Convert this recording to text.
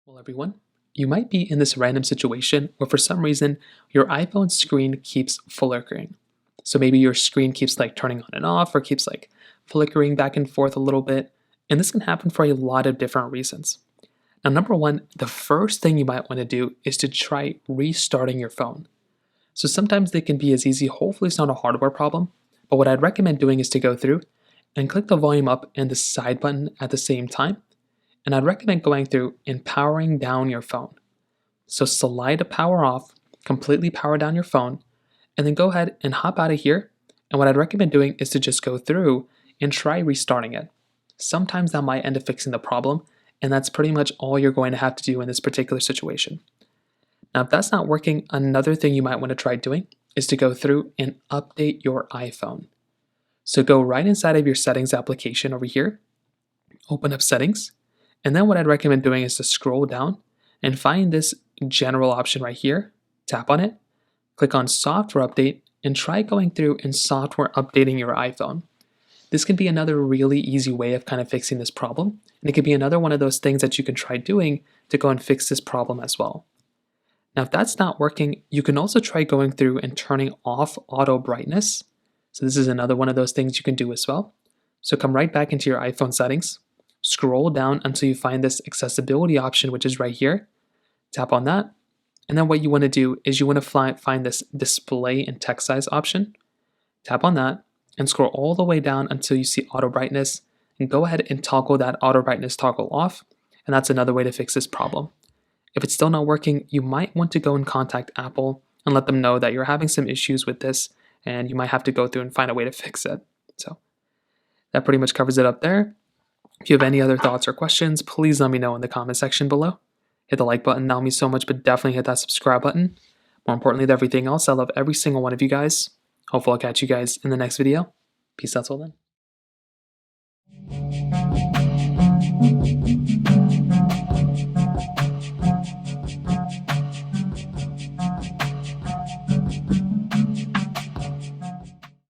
Well, everyone, you might be in this random situation where for some reason your iPhone screen keeps flickering. So maybe your screen keeps turning on and off or keeps flickering back and forth a little bit. And this can happen for a lot of different reasons. Now, number one, the first thing you might want to do is to try restarting your phone. So sometimes they can be as easy, hopefully it's not a hardware problem, but what I'd recommend doing is to go through and click the volume up and the side button at the same time. And I'd recommend going through and powering down your phone. So slide to power off, completely power down your phone, and then go ahead and hop out of here. And what I'd recommend doing is to just go through and try restarting it. Sometimes that might end up fixing the problem, and that's pretty much all you're going to have to do in this particular situation. Now, if that's not working, another thing you might want to try doing is to go through and update your iPhone. So go right inside of your settings application over here, open up settings, and then what I'd recommend doing is to scroll down and find this general option right here, tap on it, click on software update, and try going through and software updating your iPhone. This can be another really easy way of kind of fixing this problem, and it could be another one of those things that you can try doing to go and fix this problem as well. Now, if that's not working, you can also try going through and turning off auto brightness. So this is another one of those things you can do as well. So come right back into your iPhone settings, scroll down until you find this accessibility option, which is right here. Tap on that. And then what you want to do is you want to find this display and text size option. Tap on that and scroll all the way down until you see auto brightness, and go ahead and toggle that auto brightness toggle off. And that's another way to fix this problem. If it's still not working, you might want to go and contact Apple and let them know that you're having some issues with this and you might have to go through and find a way to fix it. So that pretty much covers it up there. If you have any other thoughts or questions, please let me know in the comment section below. Hit the like button, that would mean so much, but definitely hit that subscribe button. More importantly than everything else, I love every single one of you guys. Hopefully I'll catch you guys in the next video. Peace out till then.